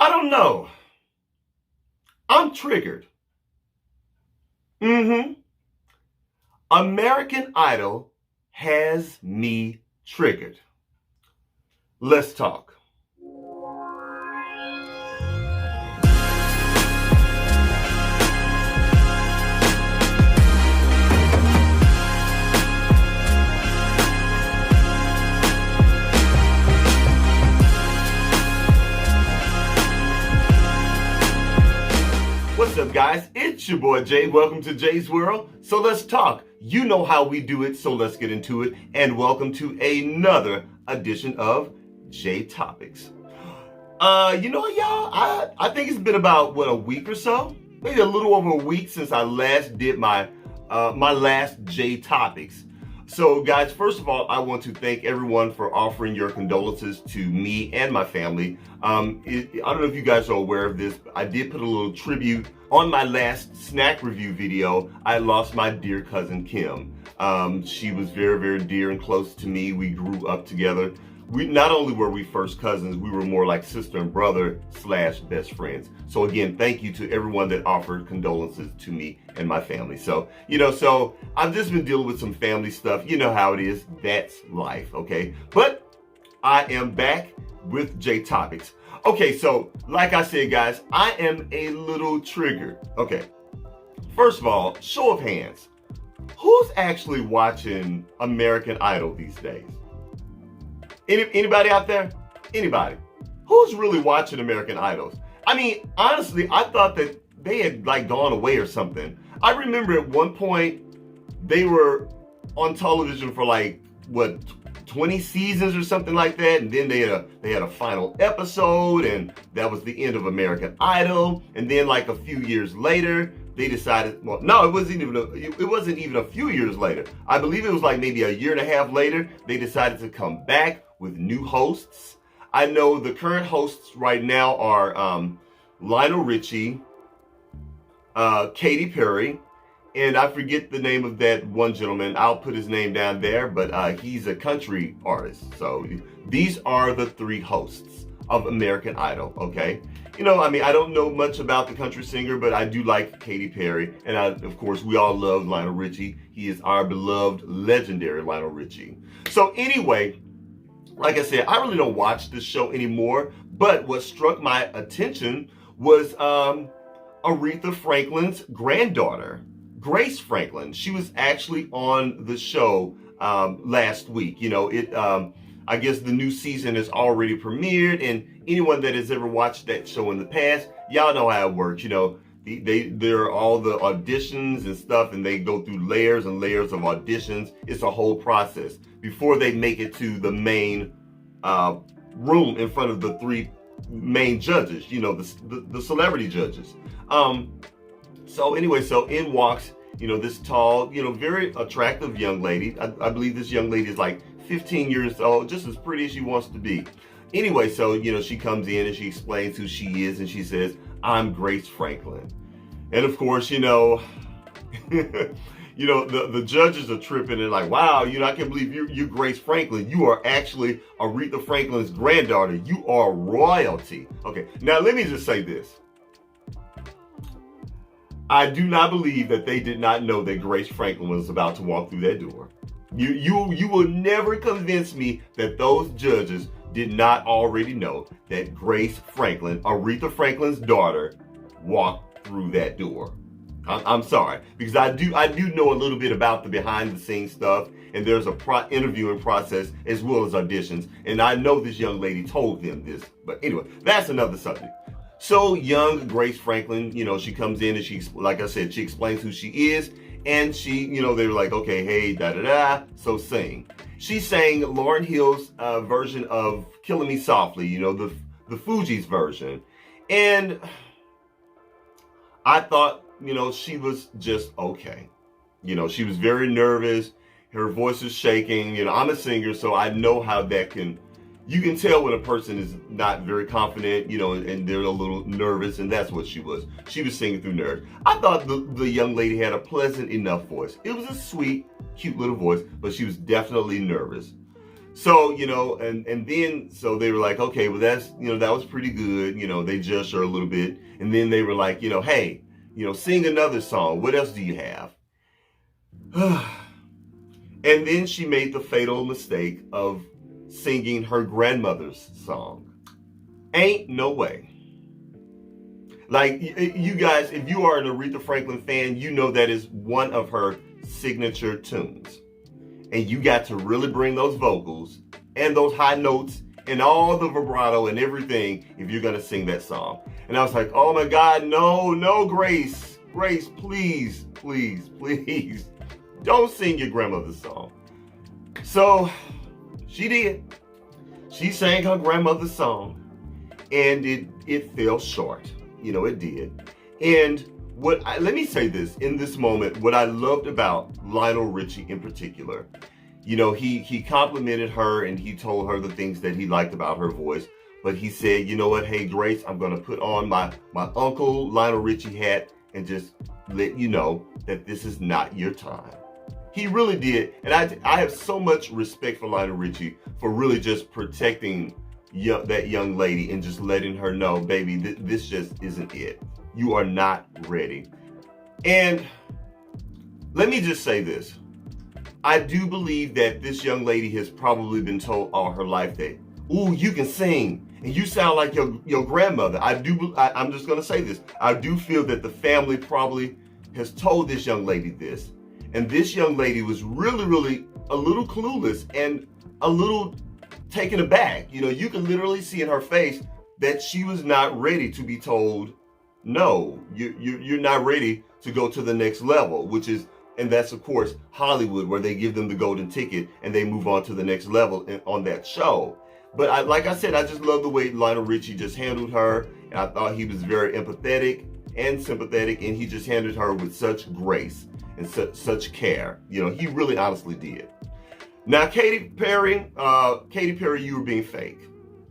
I don't know. I'm triggered. American Idol has me triggered. Let's talk. What's up, guys? It's your boy Jay. Welcome to Jay's World. So let's talk. You know how we do it, so let's get into it. And welcome to another edition of Jay Topics. Y'all, I think it's been about a week or so, maybe a little over a week since I last did my last Jay Topics. So guys, first of all, I want to thank everyone for offering your condolences to me and my family. I don't know if you guys are aware of this, but I did put a little tribute on my last snack review video. I lost my dear cousin Kim. She was very, very dear and close to me. We grew up together. We not only were we first cousins, we were more like sister and brother / best friends. So again, thank you to everyone that offered condolences to me and my family. So I've just been dealing with some family stuff. You know how it is. That's life, okay? But I am back with Jay Topics. Okay, so like I said, guys, I am a little triggered. Okay, first of all, show of hands. Who's actually watching American Idol these days? Anybody out there? Anybody? Who's really watching American Idols? I mean, honestly, I thought that they had gone away or something. I remember at one point they were on television for 20 seasons or something like that, and then they had a final episode, and that was the end of American Idol. And then a few years later, they decided, well, no, it wasn't even a few years later. I believe it was maybe a year and a half later, they decided to come back with new hosts. I know the current hosts right now are Lionel Richie, Katy Perry, and I forget the name of that one gentleman. I'll put his name down there, but he's a country artist. So these are the three hosts of American Idol, okay? I don't know much about the country singer, but I do like Katy Perry. And of course, we all love Lionel Richie. He is our beloved, legendary Lionel Richie. So anyway, like I said, I really don't watch this show anymore. But what struck my attention was Aretha Franklin's granddaughter, Grace Franklin. She was actually on the show last week. I guess the new season has already premiered, and anyone that has ever watched that show in the past, y'all know how it works. There are all the auditions and stuff, and they go through layers and layers of auditions. It's a whole process before they make it to the main room in front of the three main judges, the celebrity judges. So in walks, this tall, very attractive young lady. I believe this young lady is 15 years old, just as pretty as she wants to be. Anyway, so, she comes in and she explains who she is, and she says, I'm Grace Franklin. And of course, the judges are tripping and wow, I can't believe you're Grace Franklin. You are actually Aretha Franklin's granddaughter. You are royalty. Okay, now let me just say this. I do not believe that they did not know that Grace Franklin was about to walk through that door. You will never convince me that those judges did not already know that Grace Franklin, Aretha Franklin's daughter, walked through that door. I'm sorry, because I do know a little bit about the behind the scenes stuff, and there's a interviewing process as well as auditions, and I know this young lady told them this. But anyway, that's another subject. So young Grace Franklin, she comes in and she, like I said, she explains who she is. And she, they were like, okay, hey, da-da-da, so sing. She sang Lauryn Hill's version of Killing Me Softly, the Fugees version. And I thought, she was just okay. She was very nervous. Her voice is shaking. I'm a singer, so I know how that can, you can tell when a person is not very confident, and they're a little nervous, and that's what she was. She was singing through nerves. I thought the young lady had a pleasant enough voice. It was a sweet, cute little voice, but she was definitely nervous. So, and then, so they were like, okay, well, that's, that was pretty good. They judged her a little bit. And then they were like, hey, sing another song. What else do you have? And then she made the fatal mistake of singing her grandmother's song. Ain't no way. Like, you guys, if you are an Aretha Franklin fan, you know that is one of her signature tunes. And you got to really bring those vocals and those high notes and all the vibrato and everything if you're going to sing that song. And I was like, oh my God, no, Grace. Grace, please, please, please. Don't sing your grandmother's song. So she did. She sang her grandmother's song, and it fell short. It did. And let me say this, in this moment, what I loved about Lionel Richie in particular, he complimented her and he told her the things that he liked about her voice. But he said, you know what, hey, Grace, I'm going to put on my Uncle Lionel Richie hat and just let you know that this is not your time. He really did. And I have so much respect for Lionel Richie for really just protecting that young lady and just letting her know, baby, this just isn't it. You are not ready. And let me just say this. I do believe that this young lady has probably been told all her life that, ooh, you can sing and you sound like your grandmother. I'm just going to say this. I do feel that the family probably has told this young lady this. And this young lady was really, really a little clueless and a little taken aback. You can literally see in her face that she was not ready to be told, no, you're not ready to go to the next level, and that's of course Hollywood, where they give them the golden ticket and they move on to the next level on that show. But like I said, I just love the way Lionel Richie just handled her, and I thought he was very empathetic and sympathetic, and he just handled her with such grace and such care. He really honestly did. Now, Katy Perry, you were being fake.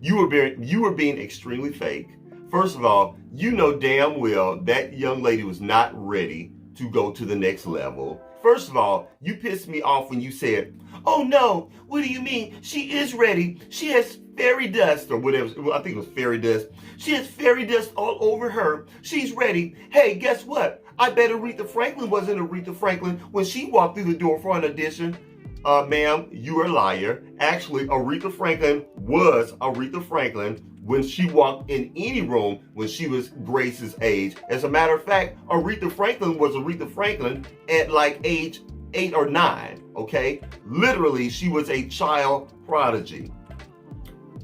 You were being extremely fake. First of all, you know damn well that young lady was not ready to go to the next level. First of all, you pissed me off when you said, oh no, what do you mean? She is ready. She has fairy dust or whatever. Well, I think it was fairy dust. She has fairy dust all over her. She's ready. Hey, guess what? I bet Aretha Franklin wasn't Aretha Franklin when she walked through the door for an audition. Ma'am, you are a liar. Actually, Aretha Franklin was Aretha Franklin when she walked in any room when she was Grace's age. As a matter of fact, Aretha Franklin was Aretha Franklin at like age 8 or 9, okay? Literally, she was a child prodigy.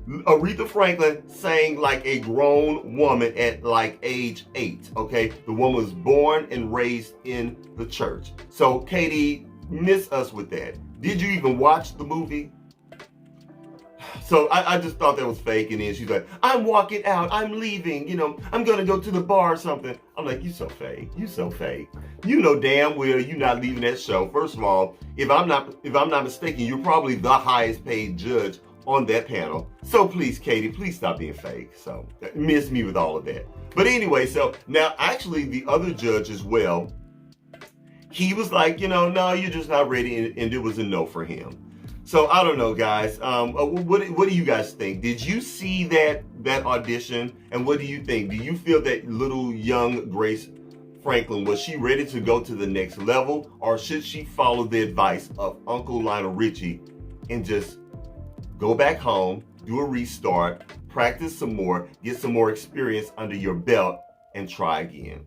Aretha Franklin sang like a grown woman at like age 8, okay? The woman was born and raised in the church. So, Katie, miss us with that. Did you even watch the movie? So I just thought that was fake. And then she's like, I'm walking out. I'm leaving. I'm going to go to the bar or something. I'm like, you so fake. You so fake. You know damn well you're not leaving that show. First of all, if I'm not mistaken, you're probably the highest paid judge on that panel. So please, Katie, please stop being fake. So miss me with all of that. But anyway, so now actually the other judge as well, he was like, no, you're just not ready. And it was a no for him. So I don't know, guys. What do you guys think? Did you see that audition? And what do you think? Do you feel that little young Grace Franklin, was she ready to go to the next level? Or should she follow the advice of Uncle Lionel Richie and just go back home, do a restart, practice some more, get some more experience under your belt, and try again?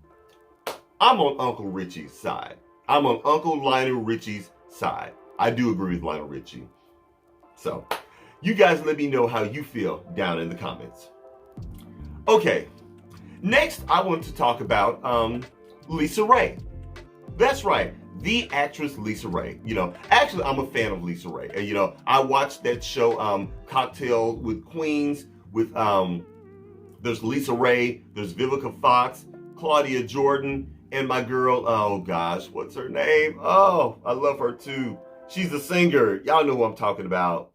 I'm on Uncle Richie's side. I'm on Uncle Lionel Richie's side. I do agree with Lionel Richie. So, you guys let me know how you feel down in the comments. Okay, next I want to talk about LisaRaye. That's right, the actress LisaRaye. Actually I'm a fan of LisaRaye. And I watched that show Cocktail with Queens with there's LisaRaye, there's Vivica Fox, Claudia Jordan, and my girl, oh gosh, what's her name? Oh, I love her too. She's a singer. Y'all know who I'm talking about.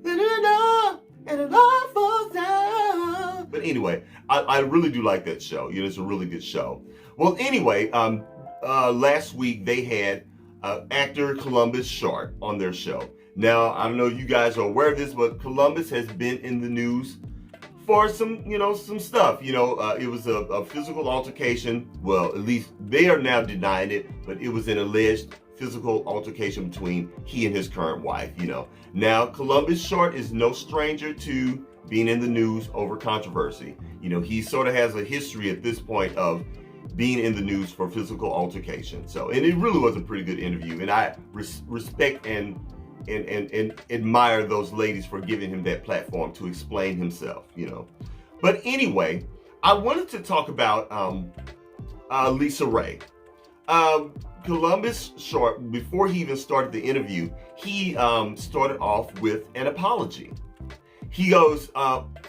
But anyway, I really do like that show. It's a really good show. Well, anyway, last week they had actor Columbus Short on their show. Now, I don't know if you guys are aware of this, but Columbus has been in the news for some stuff. It was a physical altercation. Well, at least they are now denying it, but it was an alleged physical altercation between he and his current wife. Now Columbus Short is no stranger to being in the news over controversy. He sort of has a history at this point of being in the news for physical altercation. And it really was a pretty good interview, and I respect and admire those ladies for giving him that platform to explain himself. But anyway, I wanted to talk about LisaRaye. Columbus Short, before he even started the interview, he started off with an apology. He goes,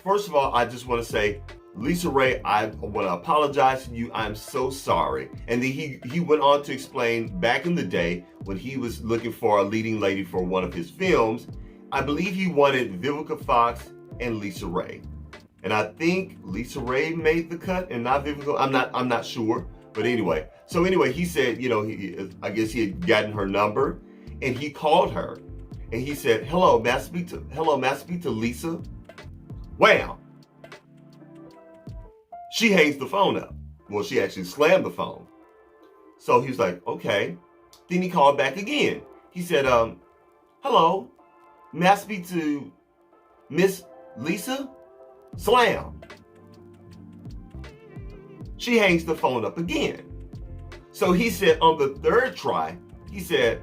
first of all, I just want to say, LisaRaye, I want to apologize to you. I'm so sorry. And then he went on to explain back in the day when he was looking for a leading lady for one of his films, I believe he wanted Vivica Fox and LisaRaye. And I think LisaRaye made the cut and not Vivica. I'm not sure. But anyway, he said, I guess he had gotten her number, and he called her, and he said, hello, may I speak to Lisa? Wham! She hangs the phone up. Well, she actually slammed the phone. So he was like, okay. Then he called back again. He said, hello, may I speak to Miss Lisa? Slam. She hangs the phone up again. So he said on the third try, he said,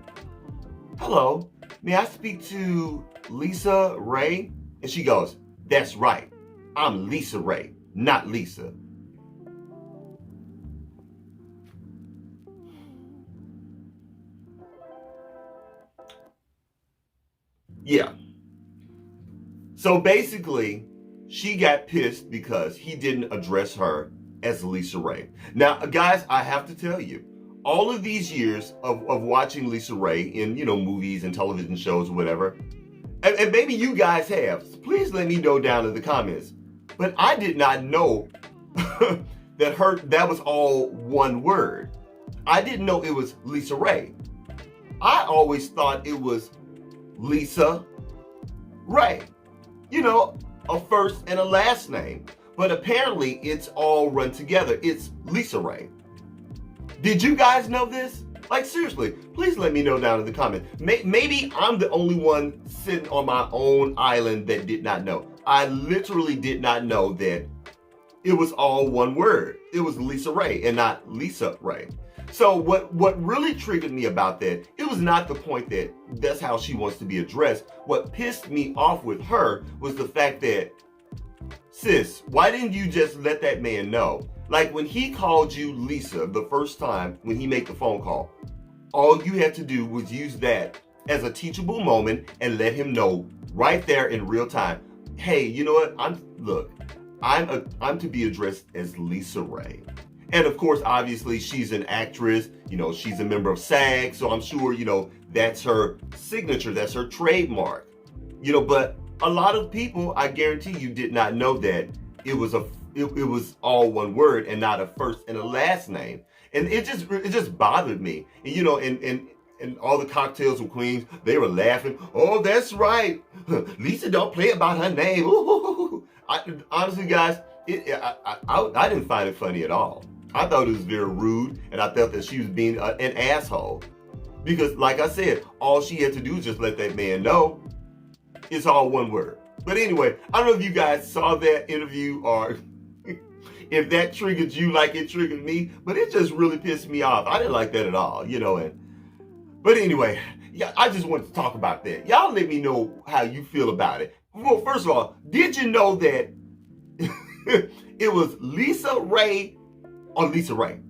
hello, may I speak to LisaRaye? And she goes, that's right. I'm LisaRaye, not Lisa. Yeah. So basically, she got pissed because he didn't address her as LisaRaye. Now, guys, I have to tell you, all of these years of watching LisaRaye in, movies and television shows or whatever, and maybe you guys have, so please let me know down in the comments. But I did not know that was all one word. I didn't know it was LisaRaye. I always thought it was LisaRaye. A first and a last name. But apparently it's all run together. It's LisaRaye. Did you guys know this? Like, seriously, please let me know down in the comments. Maybe I'm the only one sitting on my own island that did not know. I literally did not know that it was all one word. It was LisaRaye and not LisaRaye. So what really triggered me about that, it was not the point that that's how she wants to be addressed. What pissed me off with her was the fact that, sis, why didn't you just let that man know? Like when he called you Lisa the first time when he made the phone call, all you had to do was use that as a teachable moment and let him know right there in real time. Hey, you know what? I'm to be addressed as LisaRaye. And of course, obviously, she's an actress, she's a member of SAG, so I'm sure, that's her signature, that's her trademark. But a lot of people, I guarantee you, did not know that it was all one word and not a first and a last name. And it just bothered me. And and all the cocktails with queens, they were laughing. Oh, that's right. Lisa don't play about her name. Ooh. Honestly, guys, I didn't find it funny at all. I thought it was very rude, and I felt that she was being an asshole. Because, like I said, all she had to do was just let that man know it's all one word. But anyway, I don't know if you guys saw that interview or if that triggered you like it triggered me, but it just really pissed me off. I didn't like that at all, But anyway, yeah, I just wanted to talk about that. Y'all let me know how you feel about it. Well, first of all, did you know that it was LisaRaye or LisaRaye?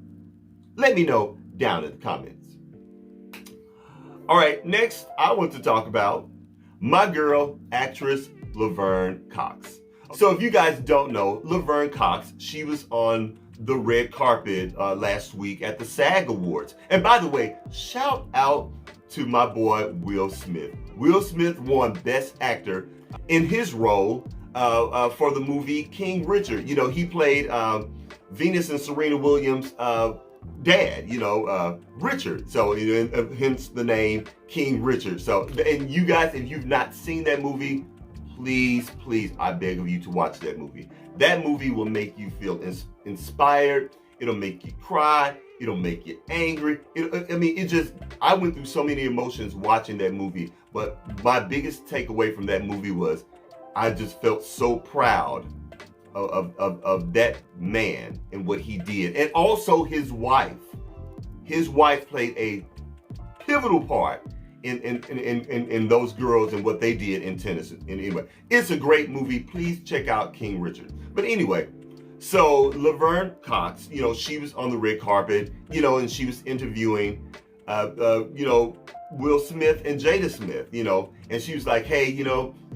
Let me know down in the comments. All right, next I want to talk about my girl, actress Laverne Cox. So if you guys don't know, Laverne Cox, she was on the red carpet last week at the SAG Awards. And by the way, shout out to my boy, Will Smith. Will Smith won Best Actor in his role for the movie King Richard. He played Venus and Serena Williams' dad, Richard. So hence the name King Richard. So, and you guys, if you've not seen that movie, please, I beg of you to watch that movie. That movie will make you feel inspired. It'll make you cry. It'll make you angry. I went through so many emotions watching that movie, but my biggest takeaway from that movie was I just felt so proud of that man and what he did. And also his wife. His wife played a pivotal part in those girls and what they did in Tennessee. And anyway, it's a great movie. Please check out King Richard. But anyway, so Laverne Cox, she was on the red carpet, and she was interviewing, Will Smith and Jada Smith, and she was like, hey, you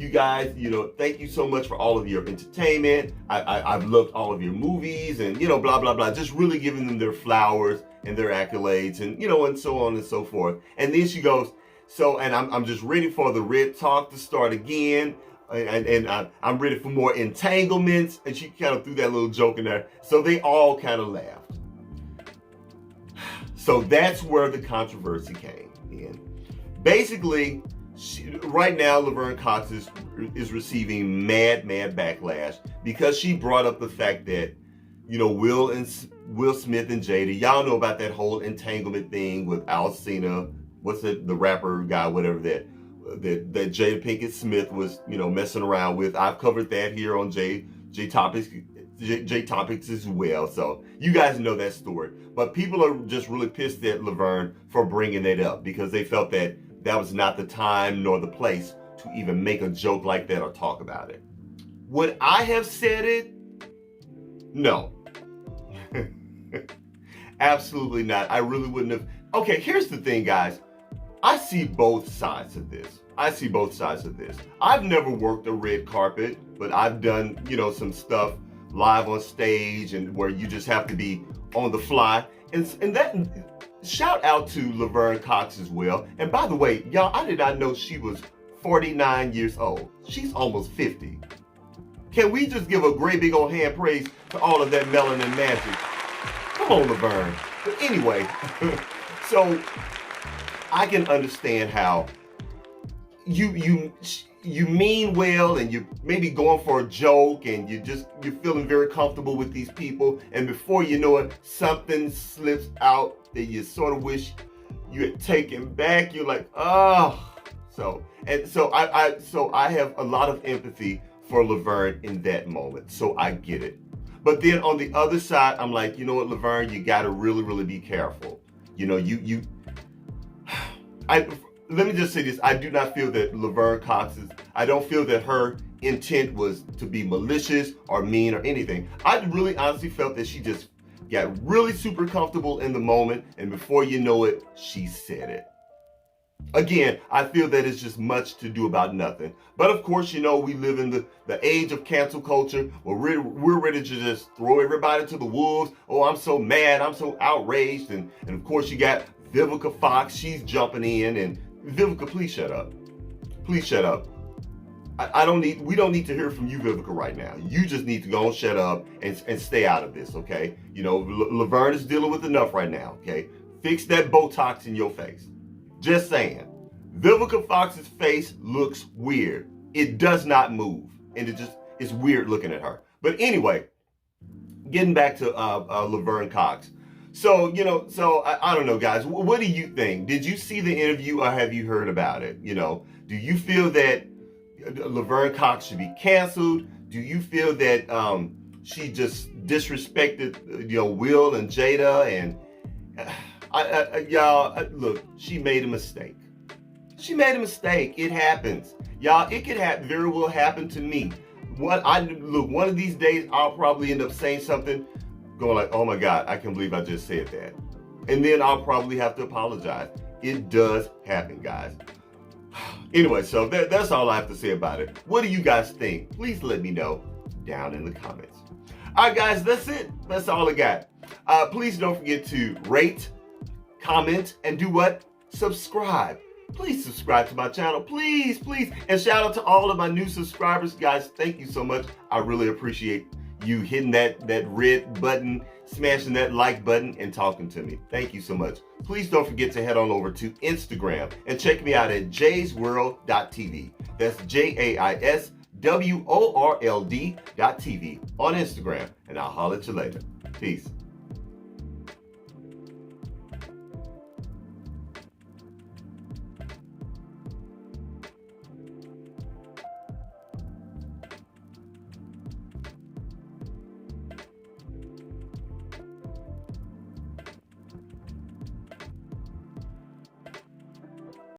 guys, thank you so much for all of your entertainment. I've loved all of your movies and, blah, blah, blah, just really giving them their flowers and their accolades and, and so on and so forth. And then she goes, and I'm just ready for the red talk to start again. And I'm ready for more entanglements. And she kind of threw that little joke in there. So they all kind of laughed. So that's where the controversy came in. Basically, right now, Laverne Cox is receiving mad backlash because she brought up the fact that, Will Smith and Jada, y'all know about that whole entanglement thing with Alcina, what's it, the rapper guy, whatever that Jada Pinkett Smith was, messing around with. I've covered that here on J Topics as well. So you guys know that story. But people are just really pissed at Laverne for bringing that up because they felt that was not the time nor the place to even make a joke like that or talk about it. Would I have said it? No. Absolutely not. I really wouldn't have. Okay, here's the thing, guys. I see both sides of this. I've never worked a red carpet, but I've done, some stuff live on stage and where you just have to be on the fly. And that, shout out to Laverne Cox as well. And by the way, y'all, I did not know she was 49 years old. She's almost 50. Can we just give a great big old hand praise for all of that melanin magic? Come on, Laverne. But anyway, so I can understand how you mean well and you're maybe going for a joke and you're feeling very comfortable with these people, and before you know it, something slips out that you sort of wish you had taken back. You're like, oh. So I have a lot of empathy for Laverne in that moment. So I get it. But then on the other side, I'm like, you know what, Laverne, you gotta really, really be careful. Let me just say this. I do not feel that Laverne Cox I don't feel that her intent was to be malicious or mean or anything. I really honestly felt that she just got really super comfortable in the moment, and before you know it, she said it. Again, I feel that it's just much to do about nothing. But of course, we live in the age of cancel culture where we're ready to just throw everybody to the wolves. Oh, I'm so mad. I'm so outraged. And of course, you got Vivica Fox. She's jumping in. And Vivica, please shut up. Please shut up. We don't need to hear from you, Vivica, right now. You just need to go and shut up and stay out of this, okay? Laverne is dealing with enough right now, okay? Fix that Botox in your face. Just saying. Vivica Fox's face looks weird. It does not move. And it's weird looking at her. But anyway, getting back to Laverne Cox. So, I don't know, guys. What do you think? Did you see the interview or have you heard about it? Do you feel that Laverne Cox should be canceled? Do you feel that she just disrespected, Will and Jada? And y'all, look, she made a mistake. It happens. Y'all, it could very well happen to me. One of these days, I'll probably end up saying something going like, oh my God, I can't believe I just said that. And then I'll probably have to apologize. It does happen, guys. Anyway, so that's all I have to say about it. What do you guys think? Please let me know down in the comments. All right, guys, that's it. That's all I got. Please don't forget to rate, comment, and do what? Subscribe. Please subscribe to my channel. Please. And shout out to all of my new subscribers. Guys, thank you so much. I really appreciate you hitting that red button, smashing that like button and talking to me. Thank you so much. Please don't forget to head on over to Instagram and check me out at jaysworld.tv. That's JAISWORLD.tv on Instagram, and I'll holler at you later. Peace.